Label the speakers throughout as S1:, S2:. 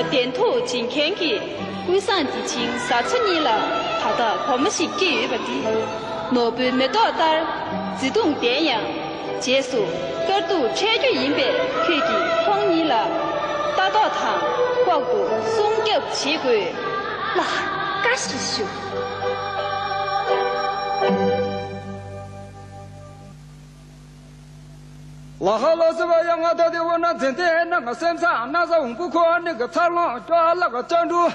S1: 点头今天给归上的亲30年了，他的我们是给予不的，老板没到单，自动电影结束，各度参与银币可以同意了，大道堂广告送给奇怪，
S2: 那干是秀。
S3: 老好老师吧，让我到底我那真的那个身上，那是红布宽那个长廊抓那个站住，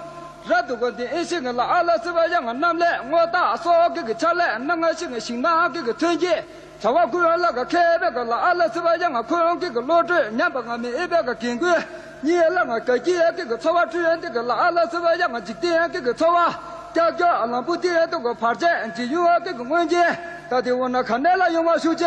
S3: 热度个的一些个老老师吧，让我拿来，我打扫这个车来，那个些个行囊这个推荐，朝我公园那个开那个老老师吧，让我看这个路子，两百个米一百个经过，你那个改建这个朝我支援这个老老师吧，让我几点这个朝我，叫那不点这个发展，只有这个文件，到底我那看来了用我手机。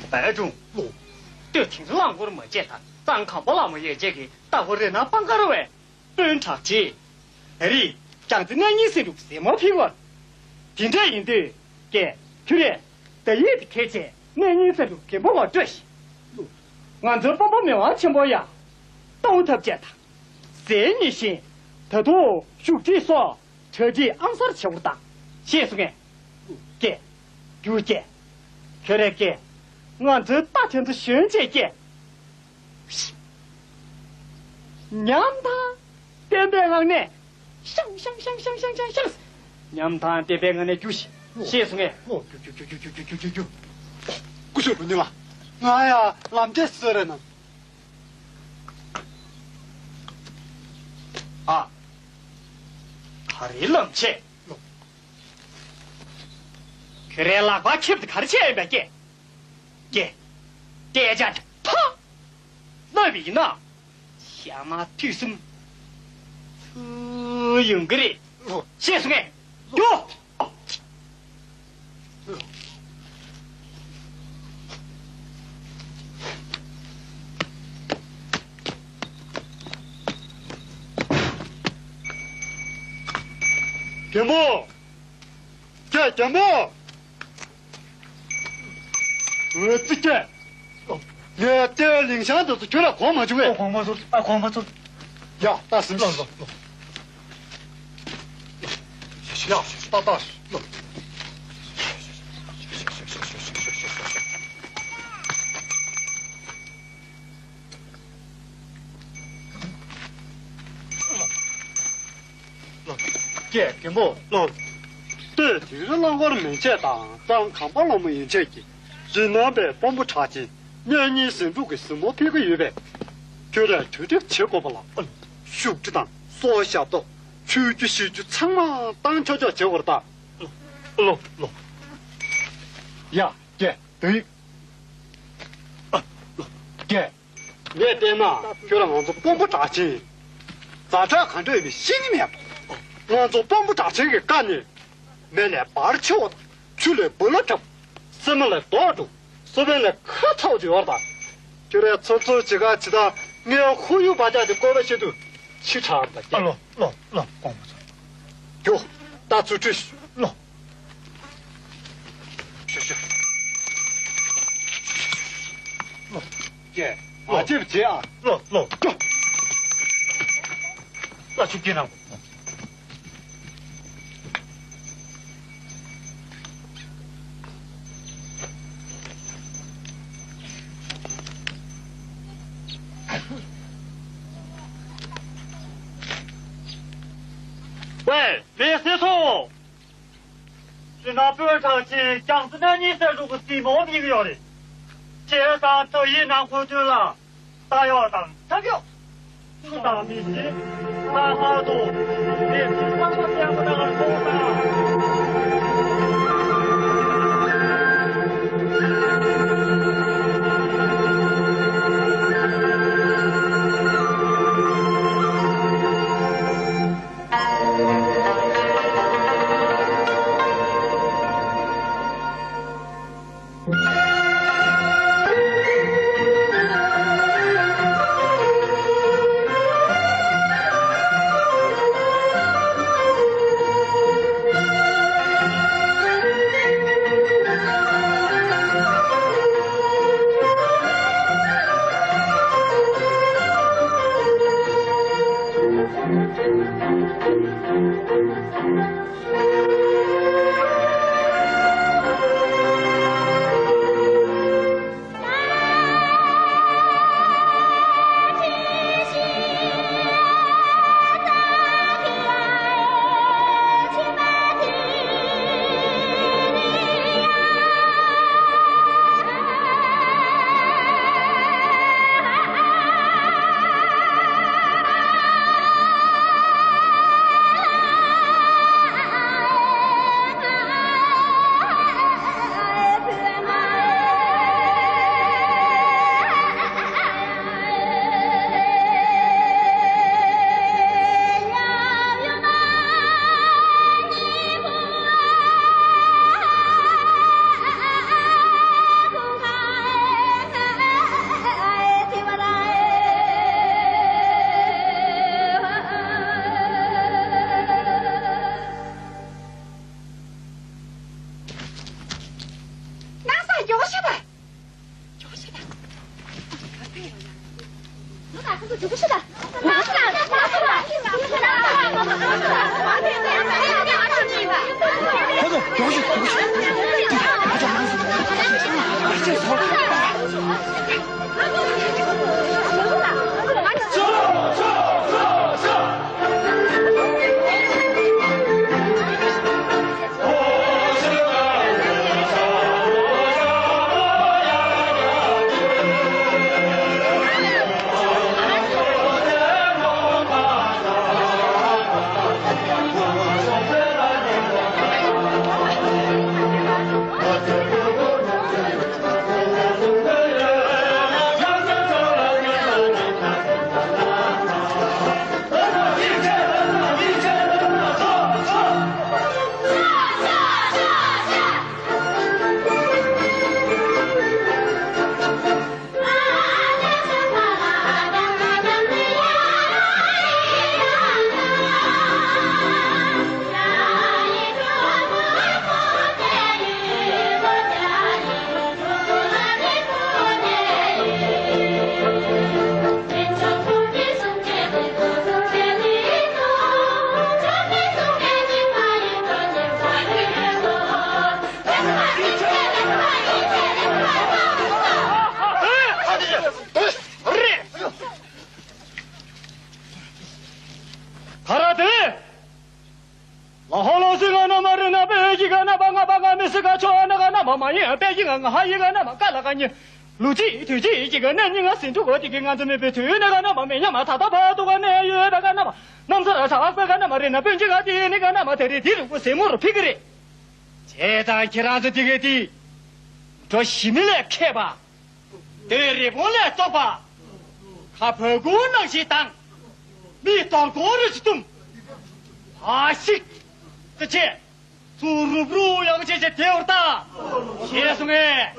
S4: 白中路，这听着浪过的没见他，咱看不那么也见给大伙人那帮个了喂，本场去，哎哩，讲的俺意思路什么屁股，今天应对给，兄弟，得意的开车，俺意思路给不我这些，俺这爸爸没往前不呀，都特见他，谁你信，他都手机说车机昂上起不大，谢谢俺，给，给给。兄弟给，俺这大天子选姐姐，娘他点点俺呢，香，娘他点点俺呢就是，谢谢俺。就，
S5: 不是不你了，哎呀，俺这死人呢。
S4: 啊，他的冷气。可怜拉瓜吃不卡的钱呗，给，爹家的，啪，那边呢，下马推送，用个的，谢谢俺，哟，
S5: 天幕，天幕。这个，这领香都是觉得黄毛就喂，
S4: 黄毛走，黄毛走，
S5: 呀，大师，走，呀，大师，
S4: 给不，
S5: 对，就是让我的面前当，咱看把我们面前给。是那边帮不插进，年深入个什么别个预备，觉得头顶切过不了，手指当所下到，出去手就苍嘛，当悄悄接我的打，呀，姐，对，姐，你爹嘛，觉得俺这帮不插进，咱这看这个心里面，俺这帮不插进给干的，买来8切我的，去了不了这。什么来多住，随便来客套就要打，就来凑几个其他，你要忽悠把家的高外些都气场不见。
S4: 光不错，
S5: 哟，打出去，是，姐，我接不接啊？
S4: 走，那去见他。
S5: 别写错，是那本场去将子那你生出个鸡毛病要的，街上都一难混沌了，大要当代表，四大秘籍，三花多，别是三个见不得的头上。
S4: 路基推基这个男人啊，生出个这个案子没被推那个那么没样嘛，他把多个那有那个那么，那么啥个那么人那本这个的那个那么的的路个什么都皮个的，这咱既然是这个的，这西面来看吧，对日本来做吧，他不过那些当，你当过日子动，啊是，这些，做入不要这些条大，谢送哎。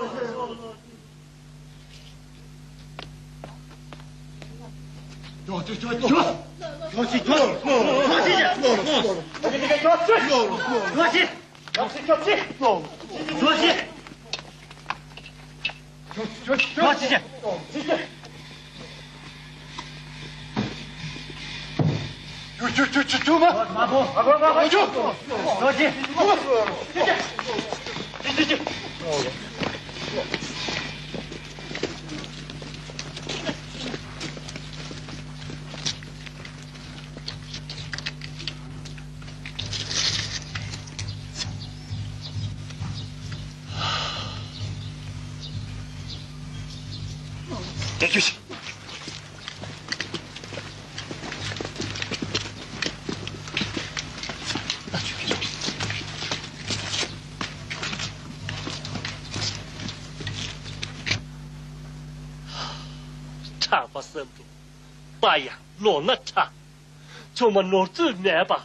S5: 别去洗。
S6: 茶不生不，白呀落那茶，怎么落这面吧？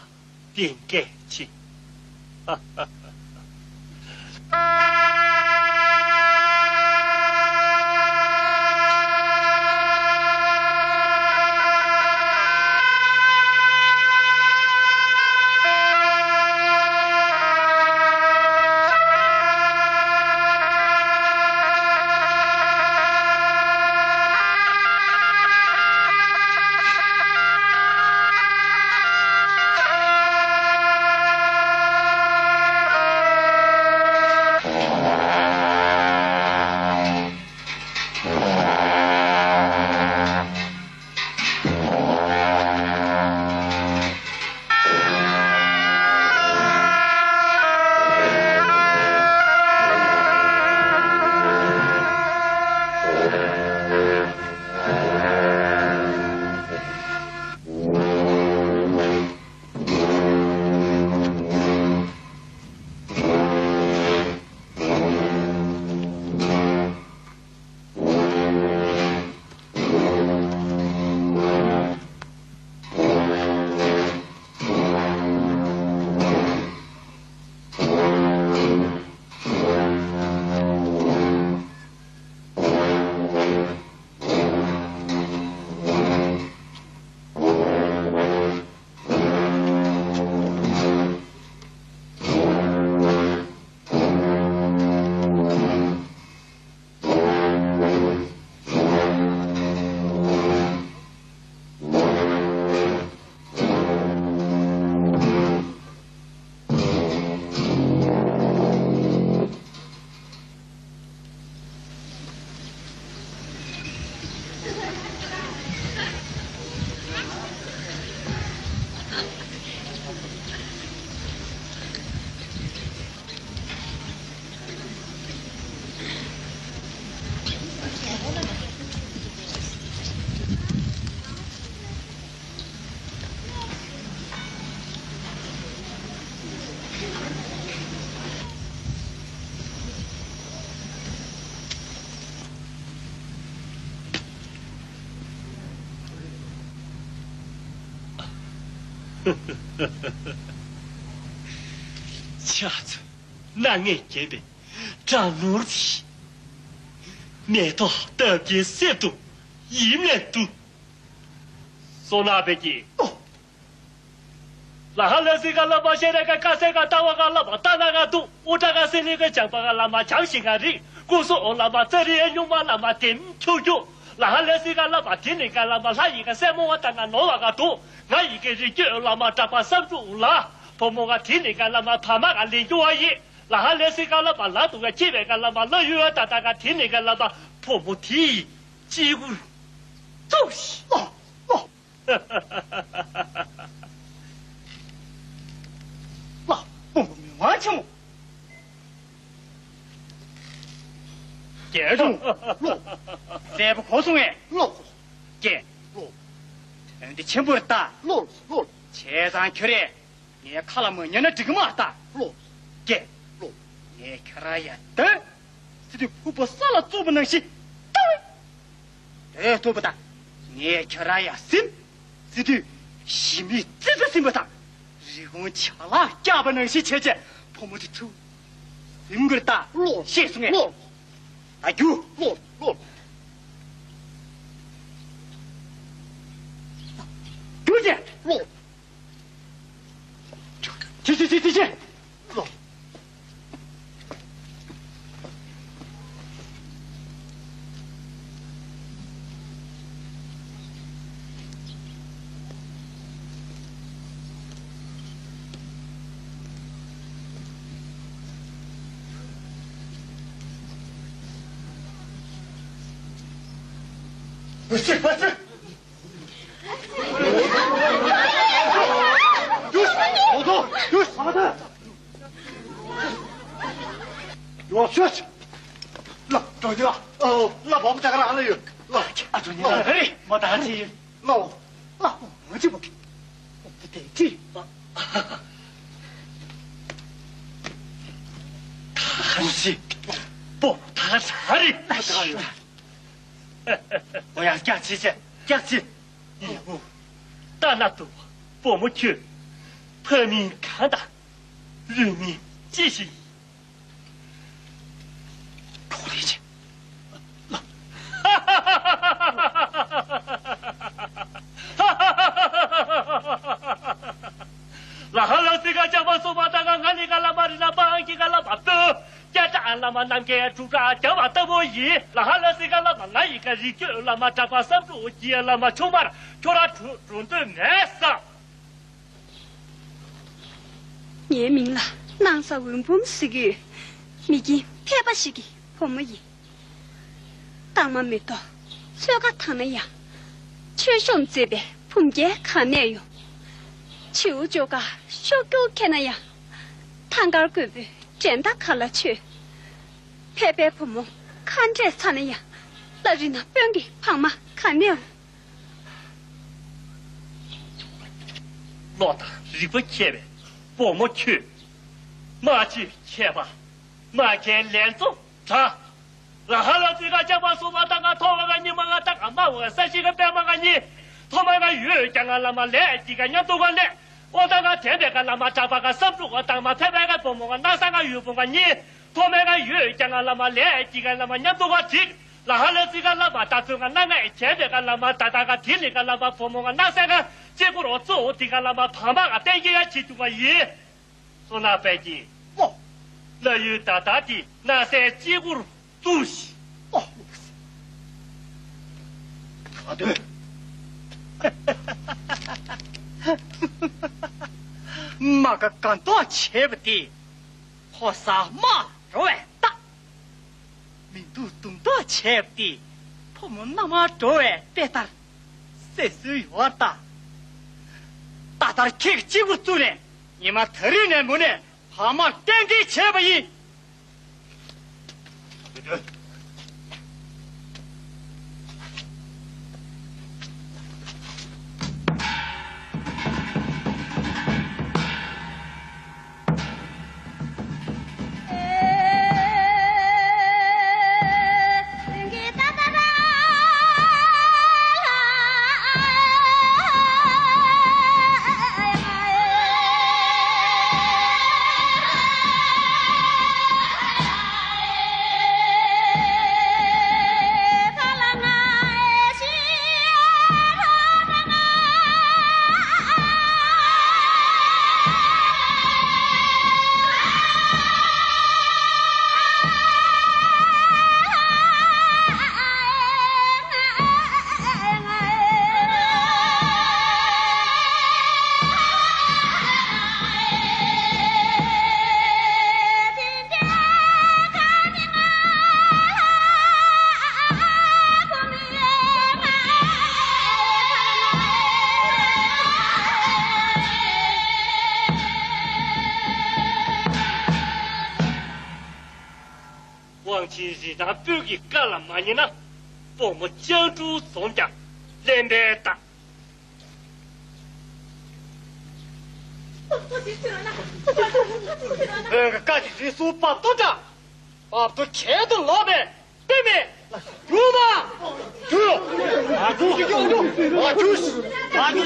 S6: 点感情，哈哈。下次那眼见的长努力，面到特别适度，一面度，说那边的哦。那那是个老百姓那个干这个当我个老百大那个都，我这个是那个讲把个老百强行个人，我说我老百这里用嘛老百点抽抽。那那是个老百天那个老百他一个什么我当个老百个多，我一个是叫老百这把三住了，婆婆个天那个老百他妈个领导而已。那那是个老百老多个这边个老百老远大大个天那个老百婆婆提几乎都是哦哦，
S4: 那不明完全么？这种路，再不可送哎，
S5: 路，
S4: 这路，人的全部打
S5: 路，
S4: 车上去了，你看了么？你那这个嘛打
S5: 路，
S4: 这路，你看了也等，这里婆婆杀了做不能行，对，做不打，你看了也行，这里西米这都行不打，如果抢了家不能行，切切，婆婆的头，你们打
S5: 路，
S4: 谢送哎。
S5: 路。
S4: 哎呦，
S5: 路，
S4: 给我
S5: 路，
S4: 去，
S5: 路。
S4: 不是，
S5: 有好的，有好的，我去，那着急了，那我们这个哪里有？老阿主你哎，没打起，老我就不给，我不得劲啊！他是不他啥的？我要讲起去，讲起，义务，大那多，不没去，破民看大，人民继续。苦力去。lah halau tiga jawa soba tangan kali kalau mari nabang kita lah batu jadi lama nangke juga jawa tahu ye lah halau tiga lama ngai kali je lama dapat sabtu dia lama cuma cora runtuh nesa
S2: 年明了，南沙文风是个，米金偏不是个，我们也。当嘛没到，这个他们呀，全兄这边碰见看内容，就这个小狗看那呀，探个狗背，真的看了去，偏偏父母看这场的呀，那人那边的旁嘛看内容。
S6: 老大，你不去呗？不没去，马去去吧，马见连走他。 然后呢，这个讲话说话，当个讨个你妈个当个妈我三十个白妈个你，他妈个鱼讲个那么来，几个人都个来，我当个天边个那么扎把个三十个当嘛太白个不么个那三个鱼不个你，他妈个鱼讲个那么来，几个那么人都个听，然后呢，这个那么大中个那个天边个那么大个天里个那么不么个那三个，结果我做这个那么旁边个带几个去做个鱼，说那白鸡，哦，那有大大的那些结果。 主席，哦，啊对，马个干多切不得，好啥马软大，民都懂多切不得，他们那么软别打，谁是越大，大大开个结果做呢，你们特里呢没呢，蛤蟆点给切不赢。 那表给干了嘛呢？我们江州总长来买单。那个干的人数把多长，把都钱都老板，对没？有吗？有，啊就是。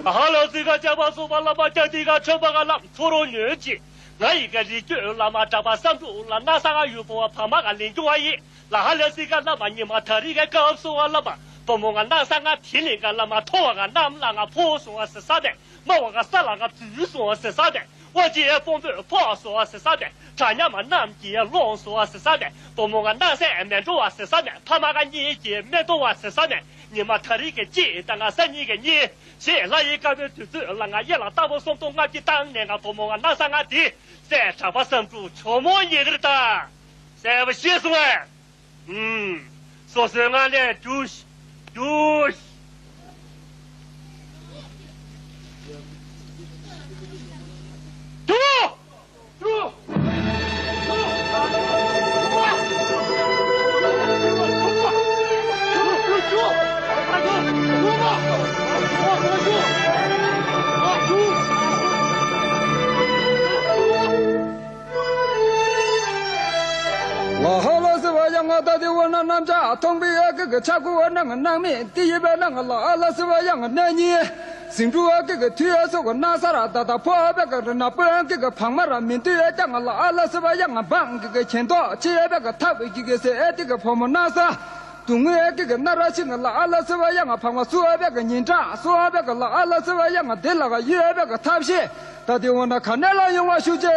S6: 好了，这个家把说把那么讲这个车把个那拖了年纪。 我一个人就那么这把三柱，那三个月不旁边个邻居阿姨，那还了这个那么你们特地个告诉我那么，不么个那三个天里个那么拖个那么那个破说是啥的，么我个啥那个猪说是啥的，我这风头破说是啥的，这样嘛那这乱说是啥的，不么个那三面多是啥的，他妈个你这面多是啥的，你们特地个接当个生意个你。 现在一个月就是那个一了，大部分都俺的当年个父母啊，那三个的，在茶把生猪全部一个的，在不写出来，说是俺的就是。
S3: 南家东北这个查过那个南面，第一边那个拉是吧样个南泥，新竹这个推说个那啥啦，大破这个那边这个旁边啦，面对这个拉是吧样个帮这个前头，这边个塔位这个是这个旁边那啥。东边这个那拉新个拉是吧样个旁边说这个人渣，说这个拉是吧样个对那个右边个塔线，到底我那看那了用我手机。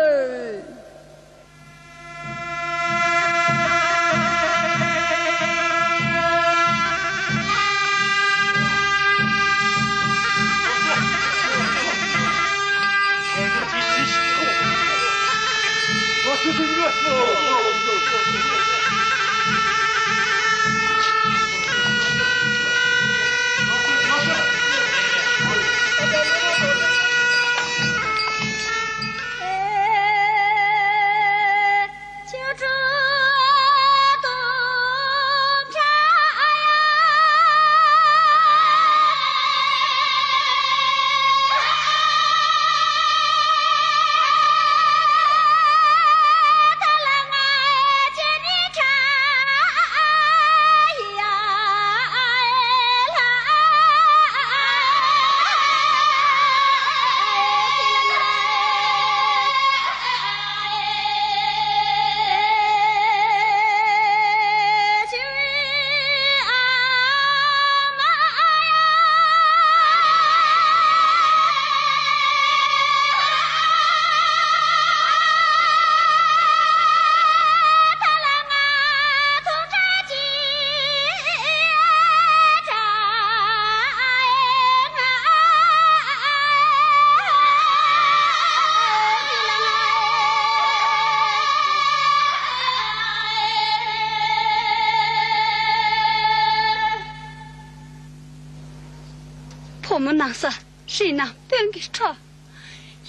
S2: 我们那啥，谁能变给唱？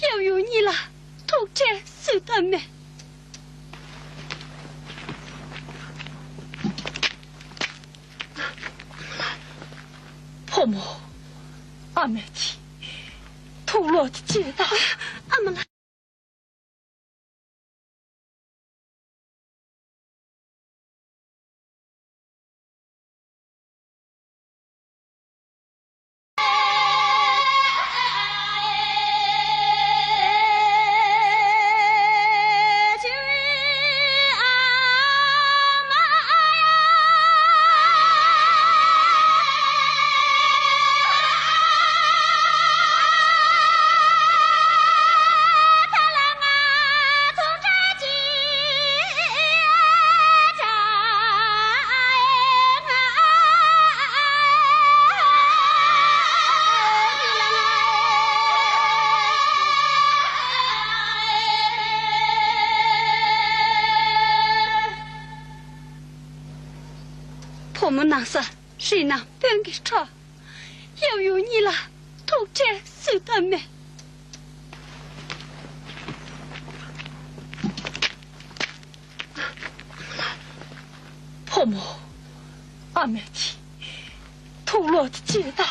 S2: 要有你了，头这手的没。
S6: 婆母，阿妹提，头落的街道，
S2: 阿们来。我们那啥，谁能变给唱？要有你了，头这手的没。
S6: 婆母，阿妹提，头落的街道，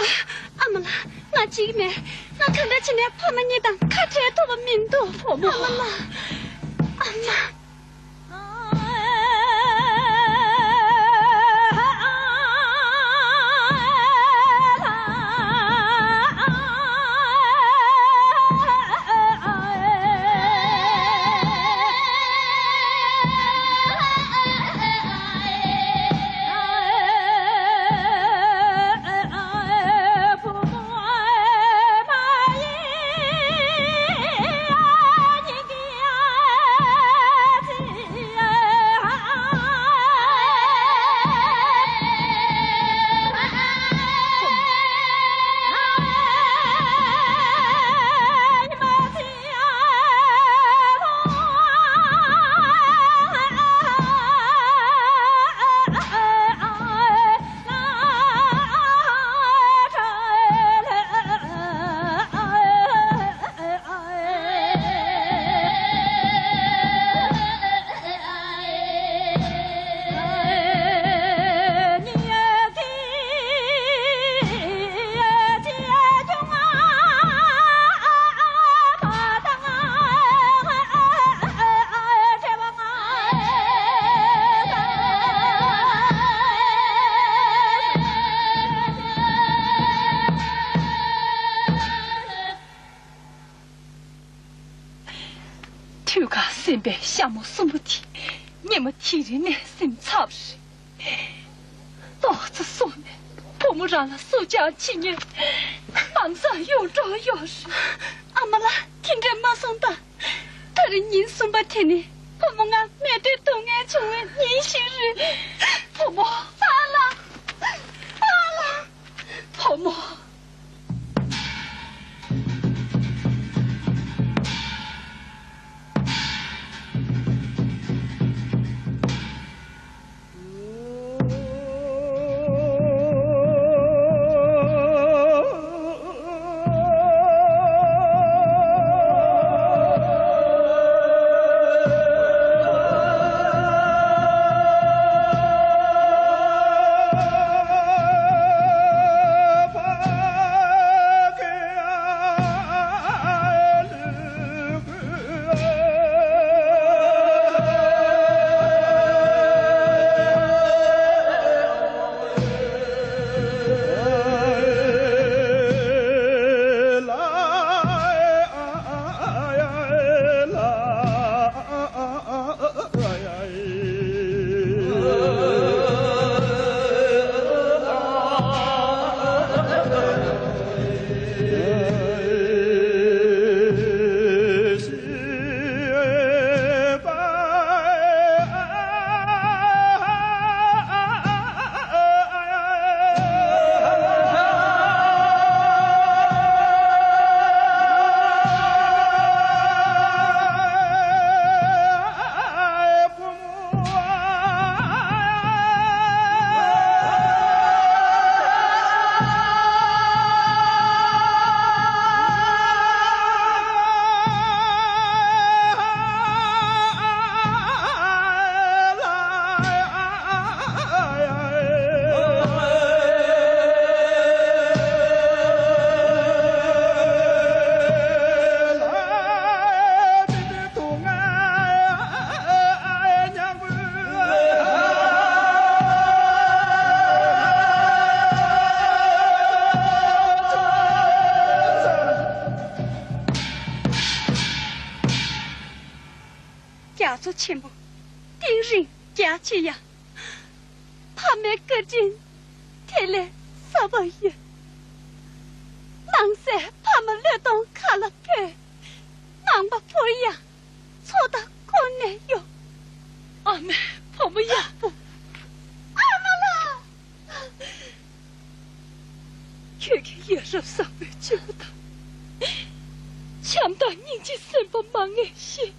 S2: 阿们啦，那几面，那看得起来婆们你当看这多的面多，婆母，阿们啦，阿妈。
S1: 头家身边项目什么的，你们替人呢心差不是？老子说呢，我们让了苏家几年，马上有朝有事。
S2: 阿妈啦，听着马上到，他的人送不听呢，我们啊面对东安中的年轻人，婆婆发了，婆婆。家族全部敌人家去呀，他们个人贴来300元，能在他们掠动看了片，能把婆呀错到国内哟。阿妹，婆婆呀不，阿妈啦，看看也是300救他，想到人家身不忙爱心。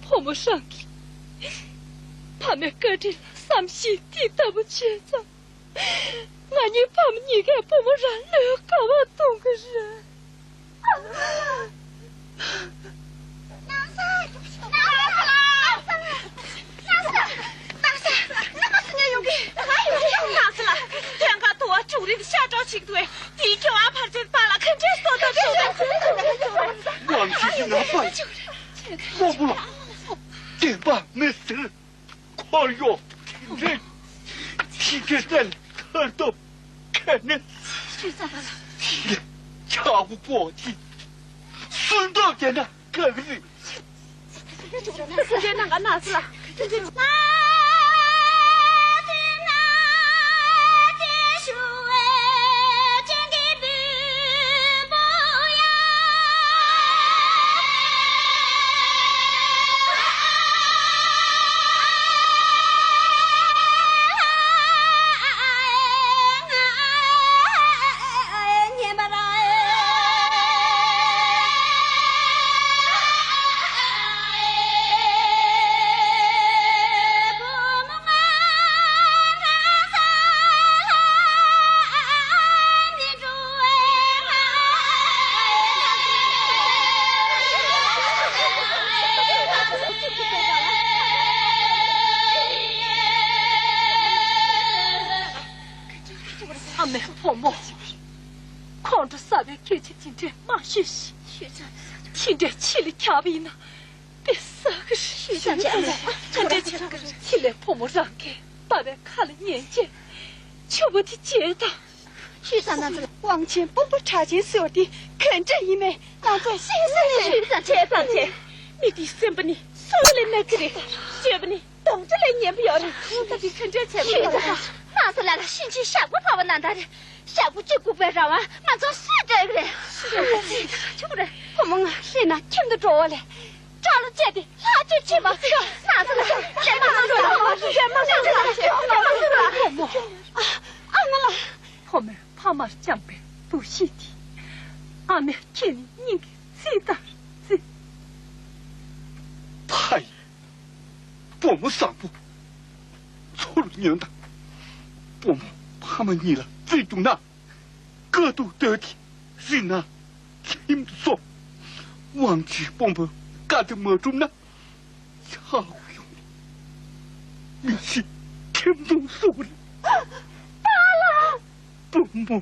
S2: 婆婆上去，他们个人伤心地得不起着，俺你他们你看婆婆上来搞我懂个人。
S5: 我们去拿饭，我不了，点吧没事，快哟，听着在看到，看那，家务过去，顺道点的个人，
S2: 这那个哪子了？听着气里调皮呢，别啥个事情讲了，听着起来婆婆让给，把人看了年纪，却不的接到，许上那子往前步步插进手的，看这一枚，那在先生
S7: 许上前上前，你的身不你手里那个的，血不你动着来撵不要的，到底看这钱不要的。那是来了，星期下午跑我南大的，下午就不要让完，马上睡这个人。是，就不是。
S2: 我们啊，谁呢听得着我嘞？找了这的，那就去吧。
S7: 那是了，谁马上说了？谁马上说了？谁马上说了？
S2: 我们啊，俺们了。
S7: 后面怕嘛是江北不稀的，俺们听你的最大最。
S5: 太爷，伯母上步，错了娘的，伯母他们你了，最终呢，各都得体，谁呢，听不说，忘记伯母干的么中呢，操用，你是听不懂说的。伯母，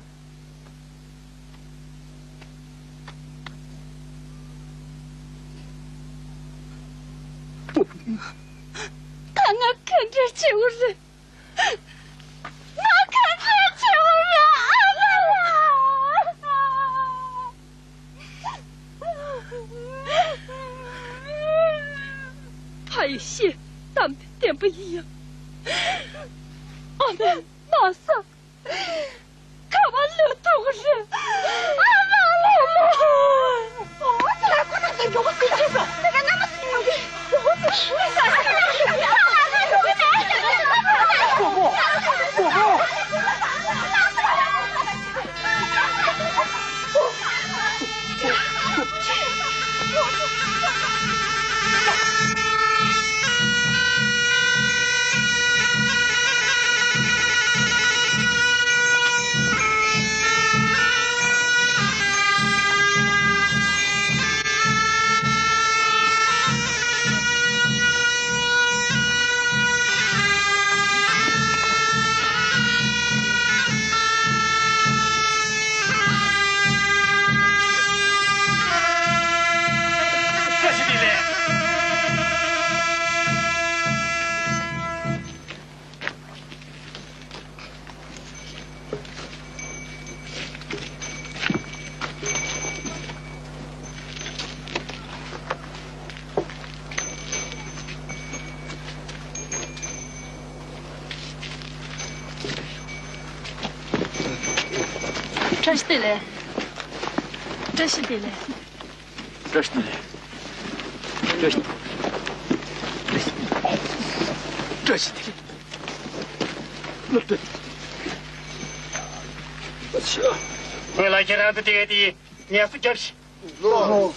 S5: 伯母，
S2: 看俺看这就是，俺看这就是，
S7: 派系咱们点不一样，俺们马上。看完了都是，我来过那个有我自己说，那个那么死的，我自己
S5: 伯母，伯母。
S7: 这是的嘞，这是的嘞，
S5: 这是的嘞，这是的，这是的，那对，我去，
S4: 我来这样子这个的，你也是叫皮。
S5: 哦。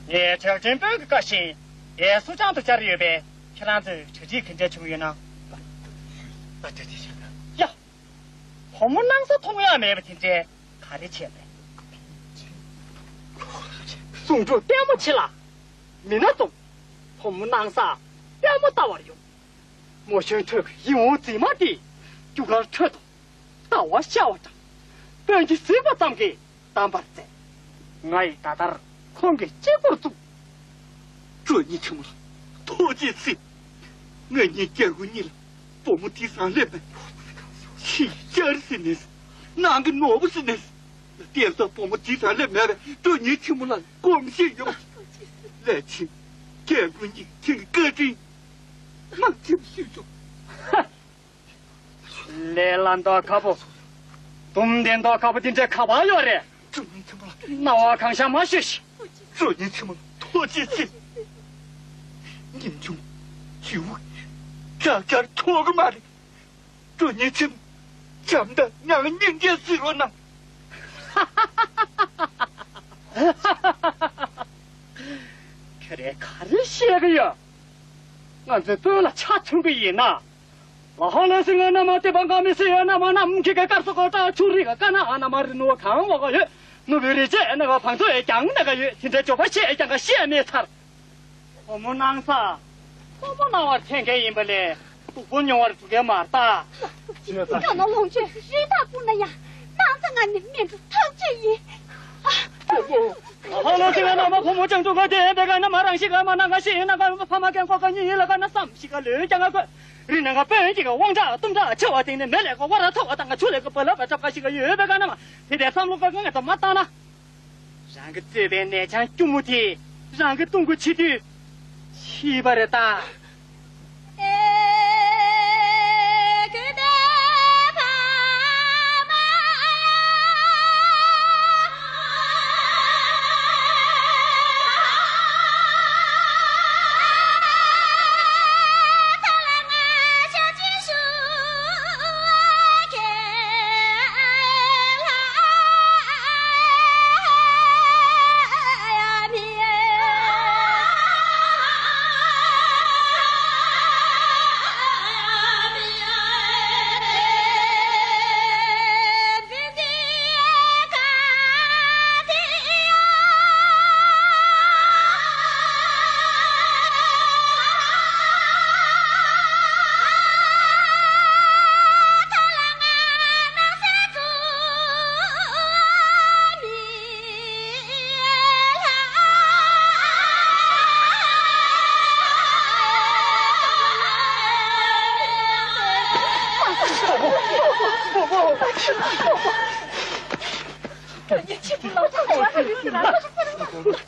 S4: 也条件这个个性，也所长都家里有呗，这样子出去肯定穷人呢。对，呀，我们那时同样没不听见，看得起来。送主点不起了，没那种，我们那啥点不到我用，我想这个因为这么的，就给扯到，到我下我长，本就谁不长给当把在，我一打打。看给结果做，
S5: 这你听不了，多几次，我已经见过你了，父母第三人们，气家的是那是，哪个挪不是那是？电视父母第三人们对你听不了，光信有来听，见过你听歌军，忙听许多。
S4: 哼，来兰到卡不，冬天到卡不定这卡巴药的，
S5: 这你听不了，
S4: 那我看下马学习，
S5: 这你听不了，脱节气，你就就家家拖个嘛的，这你听，讲的两个人间死了呢。
S4: 可得看些个呀，俺这得了恰出个人呐。我好了是俺那么地方搞没事啊，那么那么这个干什么搞处理个干那那么我看我个月，我为了这那个胖子讲那个月，现在就把写讲个写没差了。我们南沙，我们那我天开人不嘞，不过娘我这个马大。
S7: 看到龙卷谁大姑娘呀？哪在俺的面子讨这一
S4: 好了，这个那么父母讲这个的，别个那么让些个嘛那个些那个爸妈讲个你那个那三十个人讲个，人那个本这个王家东家吃我顶的没来个我那头我当个出来个不老把这个些个有别个那么，现在三路个跟个怎么打呢？让个这边南墙就木的，让个东过去的，七八的打。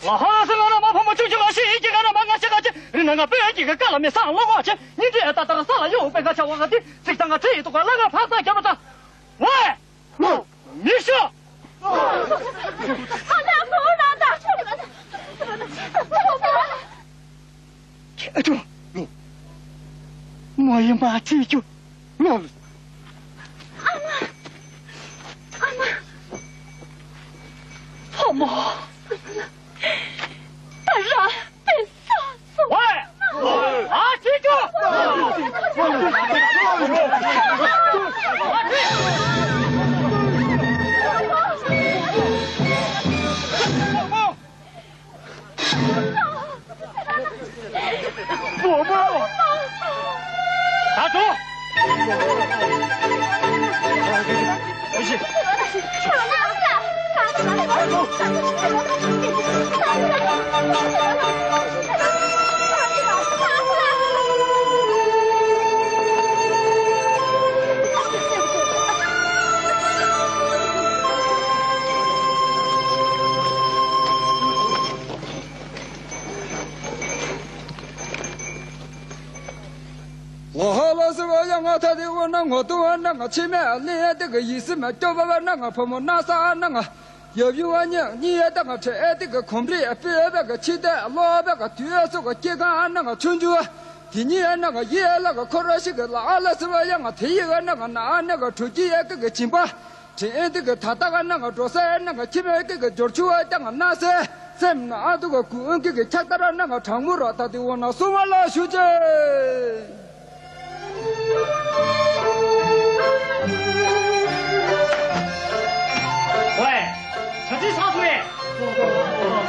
S4: 老汉是俺那妈婆婆就个是一个那妈个这个这，人那个别人这个干了没上了我去，你这打了上了又别个叫我个的，这当个这都个那个怕啥叫不着？喂，你说，
S7: 他俩不让打出来了，
S4: 听着，我也妈这就，我。婆母，
S7: 他让被杀死。
S4: 喂，啊，记住！婆母，打住！没事。
S3: 我好了是我让我他的我那我都那个前面练这个意思嘛，叫爸爸那个婆婆那啥那个。要不我娘，你也当个车这个空地，别那个期待，老那个对这个健康那个春秋，第二那个也那个可能是个拉了是吧？让我提一个那个拿那个出去这个金巴，这个他大概那个做啥那个前面这个做出来当个那些，咱们拿这个古这个吃到了那个长木了，他对我那送完了学姐。
S4: 喂。这是啥水？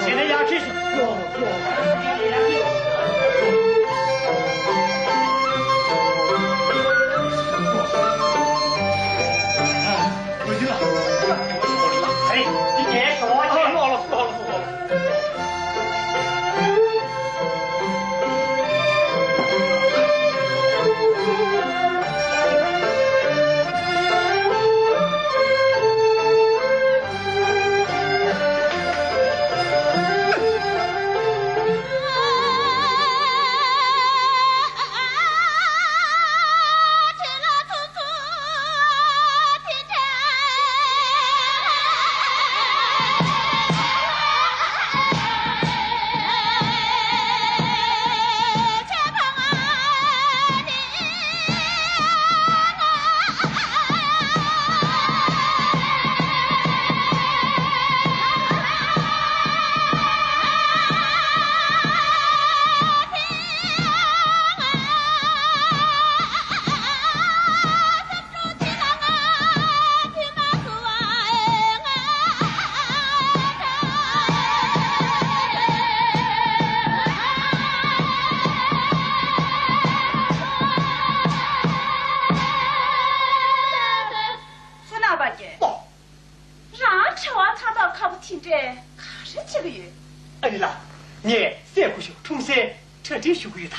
S4: 现在压去是。回去了。哎，你别说，好了。
S7: 妈看到看不听这，看是几个月。
S4: 哎啦，你再不学，重新彻底学会的。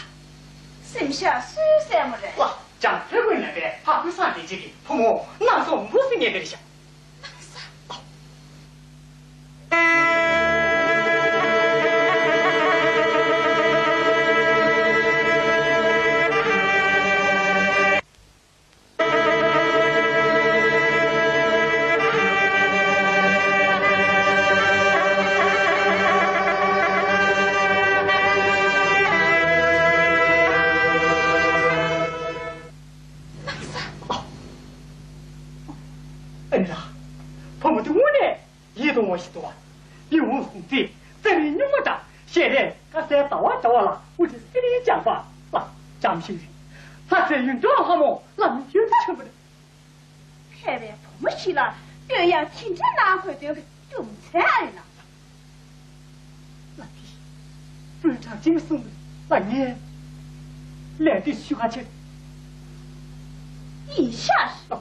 S7: 什么事？谁什么人？
S4: 哇，讲这个那边还会算的这个，父母那时候不是你的想。我许多，有我兄弟这里那么大，现在他在找我了，我就跟你讲吧，啊，张先生，他这运动好么，让你觉得吃不得。
S7: 开完不去了，别样听着哪块这个中菜呢？
S4: 那非常轻松的，那你来的许下去，
S7: 一下是。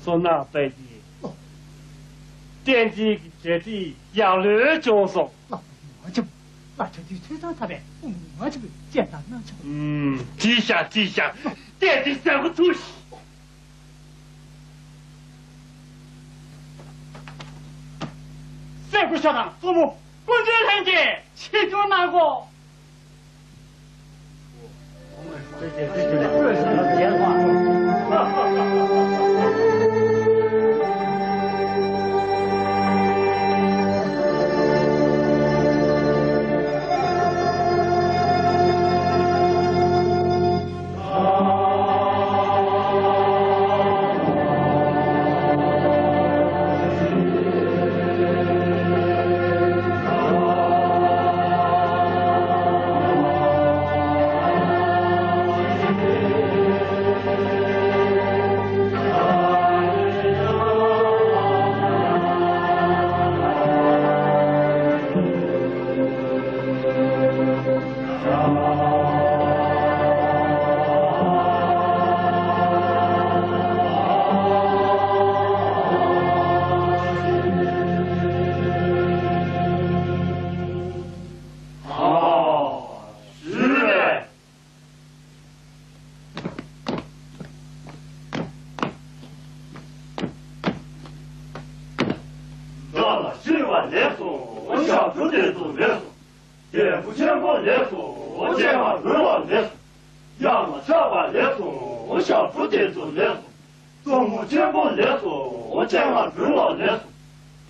S6: 说那白的，惦记这地养儿教授，
S4: 那就推上他呗，我就简单那就。
S6: 记下，惦记三个东西。
S4: 三个小堂，父母公爵堂姐，其中哪个？
S6: 这是电话。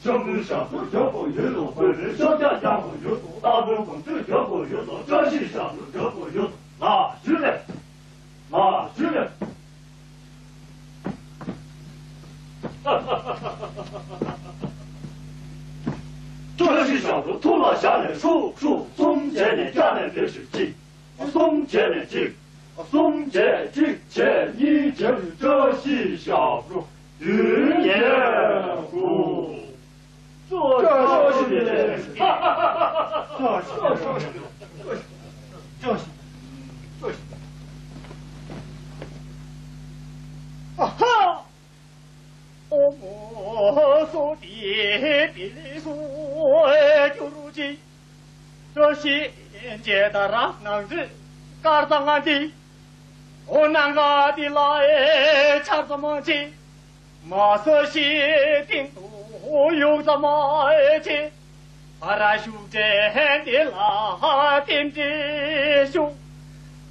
S6: 上不上不小不越多，本人上家家不越多，大部分这家不越多，这是上不这不越多，那是的，那是的。这是小猪吐了下来数松节的家的历史记，松节的记，松节记前一就是这是小猪云也虎，这是的，这是。啊哈！我所的比例数，就如今这些界的让男子，嘎当安的，我那个的来差怎么去？马色西定都有怎么去？阿拉修真的拉定的修，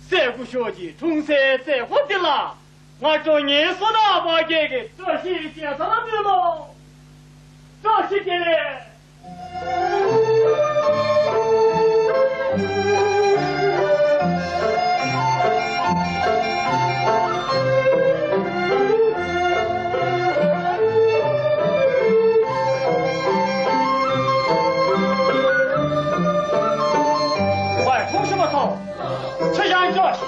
S6: 三个小姐从三在活的啦。我说你说那把这个这是检查的喽，这是的嘞。快出什么头？吃香这是。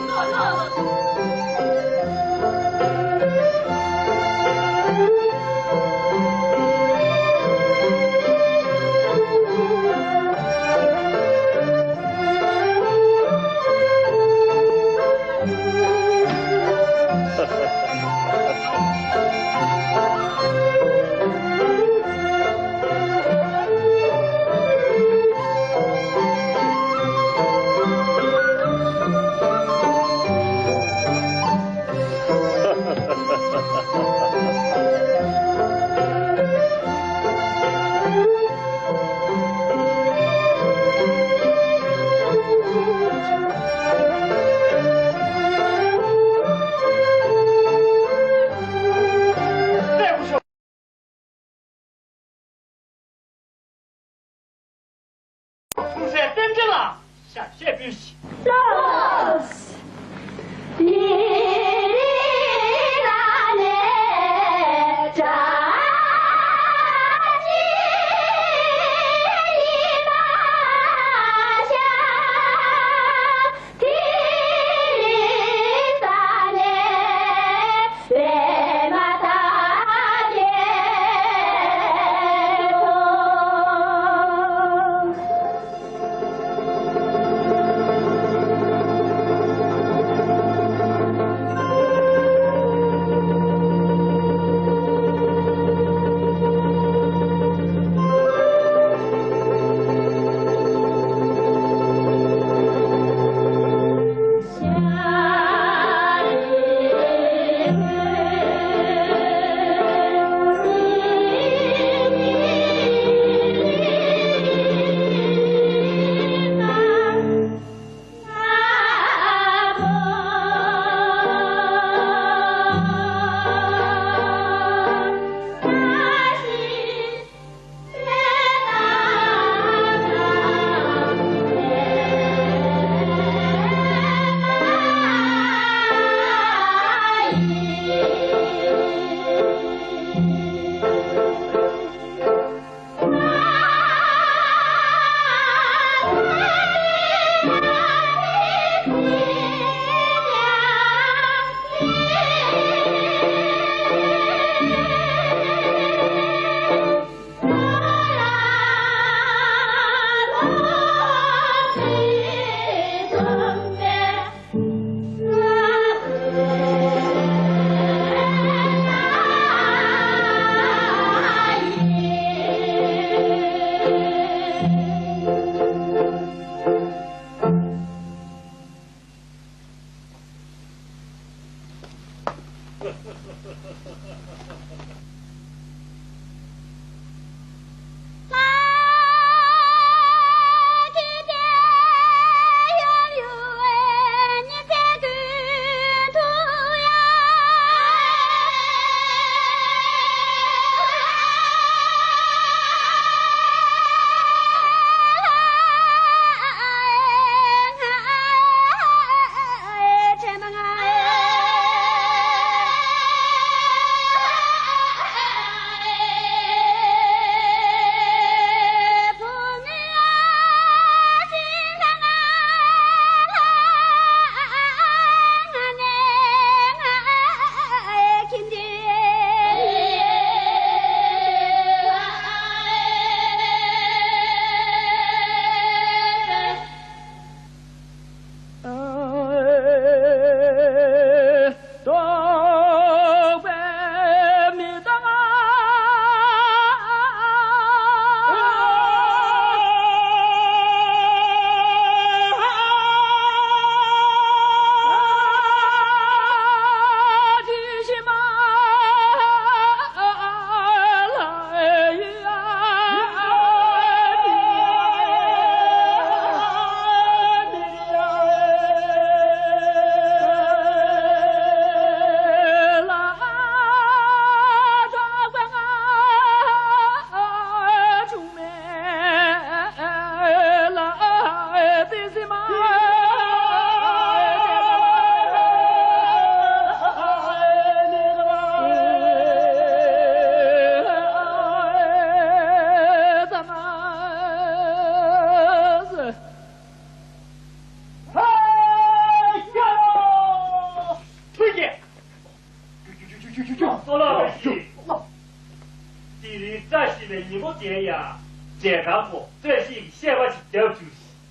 S6: 爹呀，这个不，这是一个写我去教主席。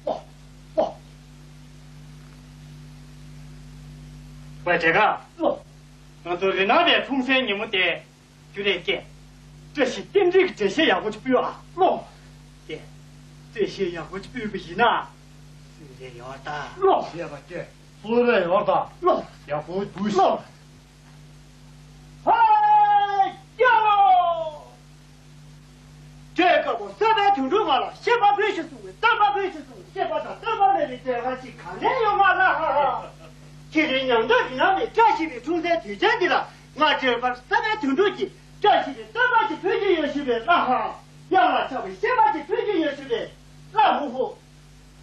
S6: 哇！喂，这个，我就是那边重申你们的就得见，这是定这些呀，我就不要啊。爹，这些呀，我就不行呐。是的要打。
S5: 谢吧爹，是的要打。要不行。
S6: 哎呀！这个我3班听众了，先把培训送，再把培训送，先把他3班的这个去看人有嘛了。其实娘的娘的，这些的重在推荐的了，我这把3班听众去，这些的再把去推荐也是的，那哈，让了这位先把去推荐也是的，那不。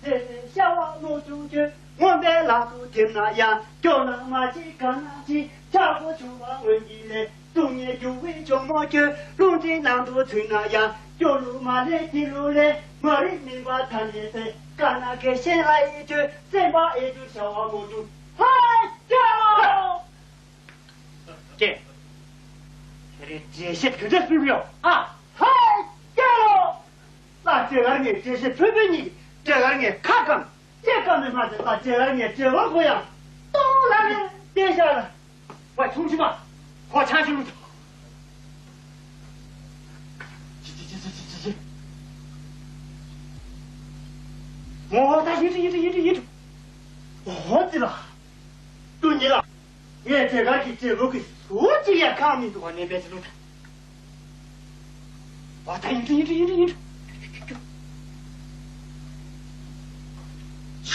S6: 这小娃我就觉我们老都听那样，叫那马鸡干那鸡，家伙穷娃问一来，中年就为叫么就，龙井浪都吹那样，叫路马来地路来，我的明白谈的在，干那个先来一句，再把一句小娃我就，嗨呀！这这些可真是妙啊！嗨呀！那这个人这是准备你。这个人看看，这个没法子，那这个人这个模样，都来了，别下了，快出去吧，快抢去路去。去。我他一直，我的了，对你了，你这个给这个给书记也看你多，那边去路去。我他一直。确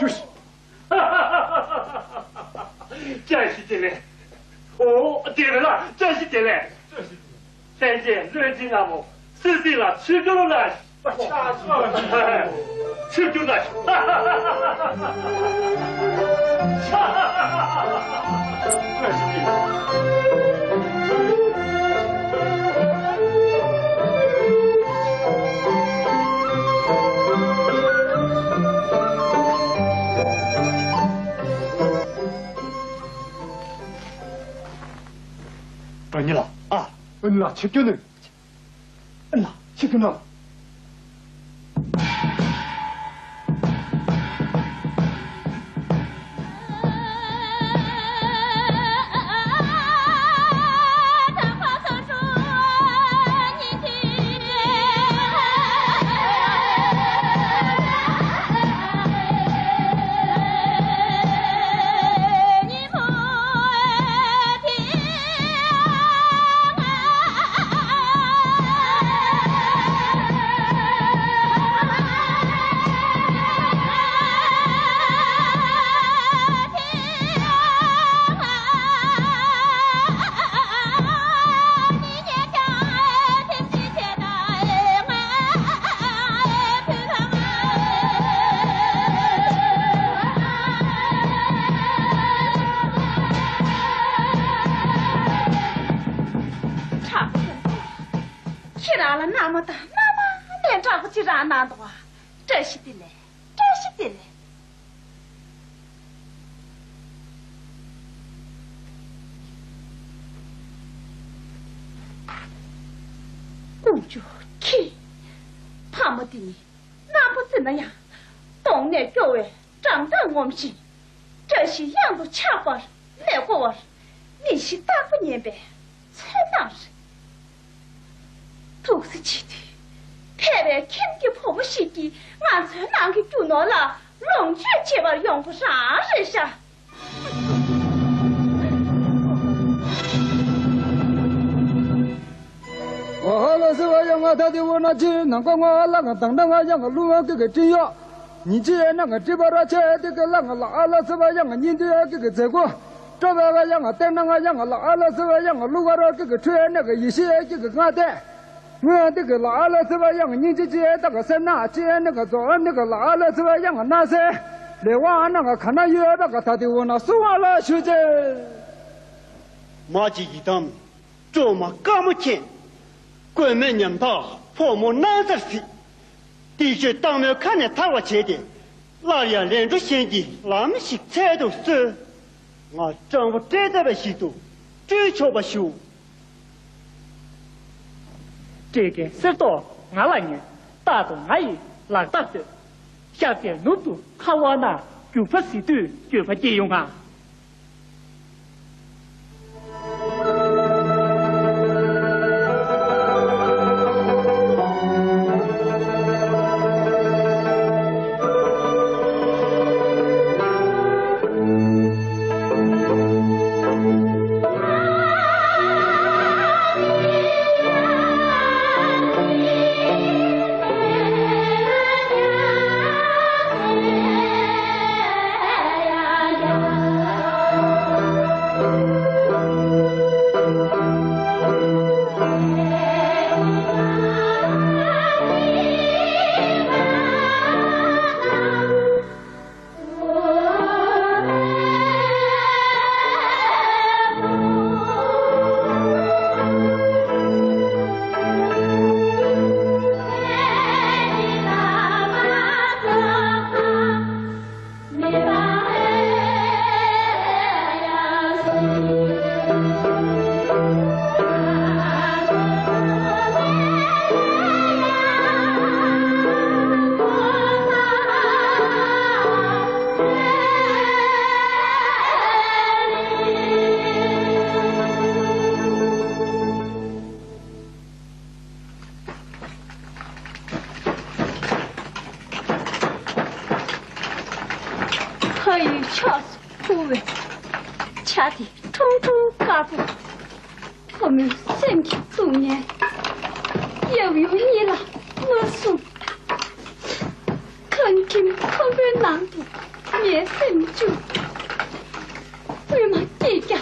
S6: 实，这是的嘞，对了，这是的嘞，三姐热情那么，4岁了，吃够了。吃就来，
S5: 你了啊，你了，吃就能，吃就能。
S7: 难的话，这是的嘞。我就去，他们的你，那不怎么样？东南各位长在我们心，这些样都恰法来过我，你是大不年白，才当是，都是气的。太白看的婆婆洗的，俺才拿给住拿了，龙雀结巴用不上人下。
S3: 我好了是我让我他的我那去，难怪我那个等等我让我路上这个真要，你既然那个这边的车这个那个拉了是吧？让我认得这个结果，这边我让我等等我让我拉了是吧？让我路上这个车那个一些这个俺的。我这个拉了是吧？让我年纪节那个山那节那个早那个拉了是吧？让我那些来往那个看那有那个他的我那说完了学姐。
S5: 马吉一当，做么干么钱？关门娘道，破么难得事，的确当面看见他我前的，那样连着先的，那么些菜都是，我丈夫站在了西头，追求不休。
S6: 这个是到俺那年，大到俺也拉大的，下边路途看我那就不是对，就不借用啊。
S2: 还有恰是苦味，恰的通通嘎不，我们身体多年，又有你了，我说，肯定可为难度，也生就，为嘛这家，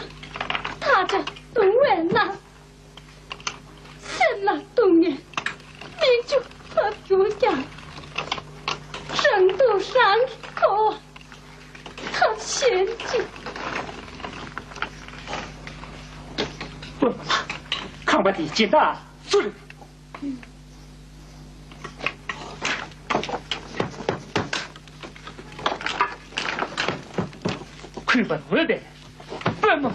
S2: 他家东为难，生了东年，你就和主家，人都上口。他嫌弃，
S6: 不，看我的劲大，是。亏本回来，不嘛。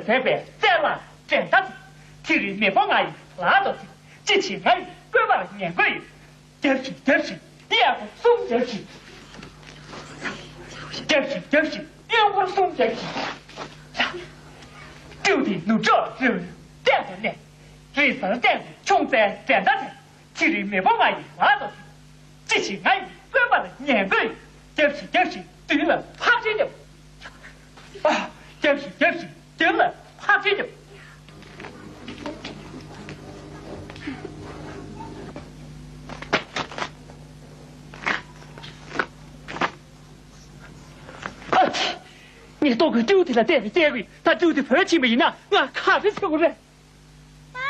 S6: 这边再拿真的，体里面包阿姨拉到的，这些阿姨拐把了年过月，就是，也不送就是，也不送就是，就得弄这人这样的呢，人生这样穷在真的，体里面包阿姨拉到的，这些阿姨拐把了年过月，就是，对了，怕这个，啊，就是。对了，怕这个。你多个丢的了，这位，他丢的朋友没呢，我看不出来。
S7: 妈。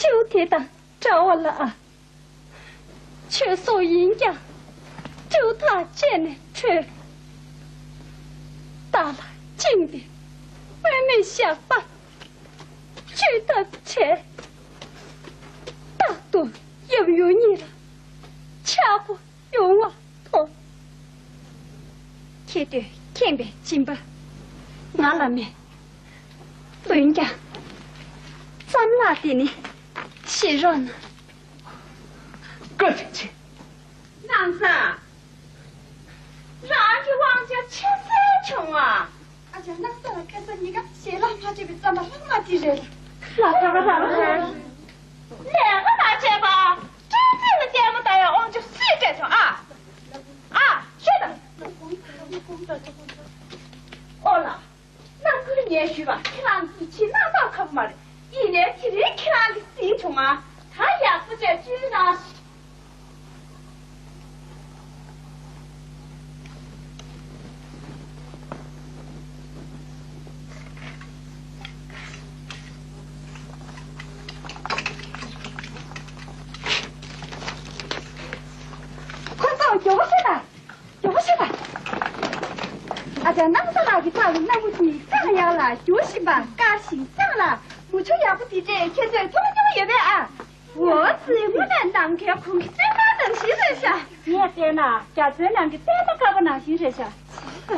S2: 秋天的着了啊，却说人家就他见了却打了进的，外面下班，去的钱大多也不有你了，恰不用我头，贴的天边金吧，俺那面人家咱那的呢，是热呢。
S4: 个进去。
S7: 郎子，让你王家吃三穷啊！
S2: 阿姐，那咋了？看着你个写了他这边怎么那么的人了？
S7: 两个大姐吧，真正的爹母大要往就睡这种啊！啊，是的。哦了，那可是也许吧，看郎子去那倒可不嘛的，一年提人看郎的心穷啊，他也不在居呢。
S2: 在那么大的大人，那不你这样了，就是吧，干心上了，我就也不地这，现在他们就也别啊，我只不能当开空气，最大能行人下，你也对呐，家这两个真的搞不能行人下，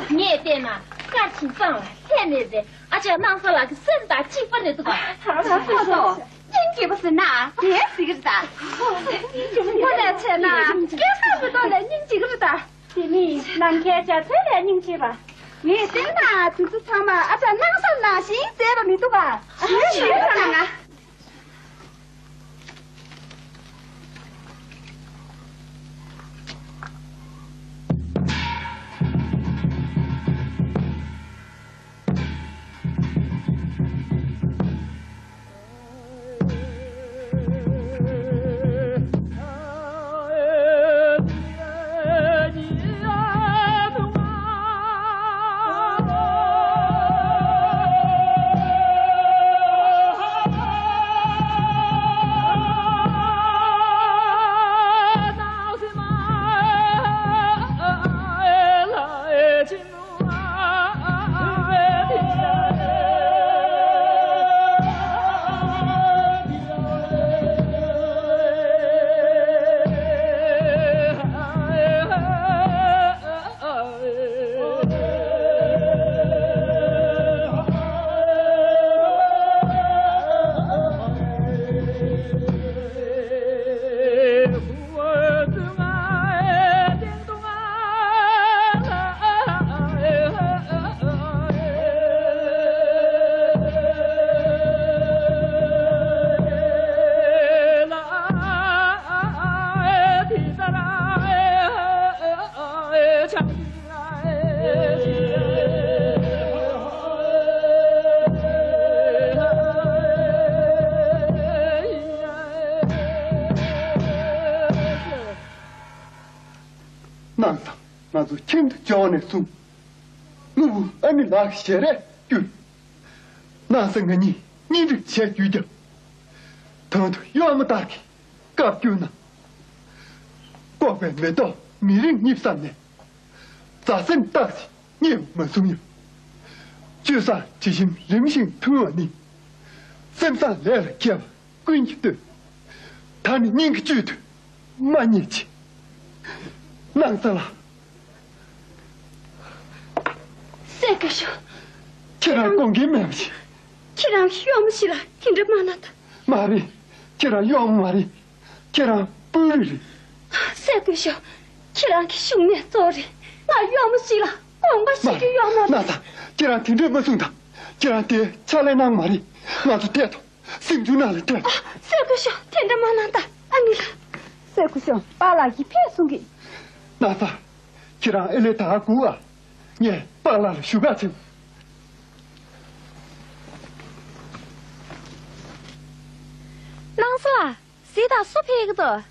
S7: 你也对呐，干心上了，现在的，而且弄上那个盛大气氛的这个，
S2: 好说。经济不是那，也是个大。我来猜呐，给差不多了，您几个是大？弟妹，南开家这来您去吧。你等呐，就是他嘛，而且哪上哪行，这个你都吧？去上啊。
S5: 那就听着叫你说，我按你那写来就，那是个你这钱就叫，头头要么打开，搞就呢，过关没到，没人你上来，咋生打起你没重要，就算这些人性突然你，身上来了叫闺女的，他的人个举头，满年轻，难死了。
S2: 这个时候，
S5: 既然公给买不起，
S2: 既然需要不起了，听着妈那的。
S5: 妈的，既然要妈的，既然不是的。
S2: 这个时候，既然兄弟做的，那要不起了，光把洗就要么。
S5: 那啥，既然听着没送他，既然爹下来拿妈的，那就爹头，心就拿来爹。
S2: 这个时候，听着妈那的，按你了。这个时候，把那一片送给。
S5: 那啥，既然一来打鼓啊。你把那个修改成。
S7: 啷说啊？谁打苏皮个的？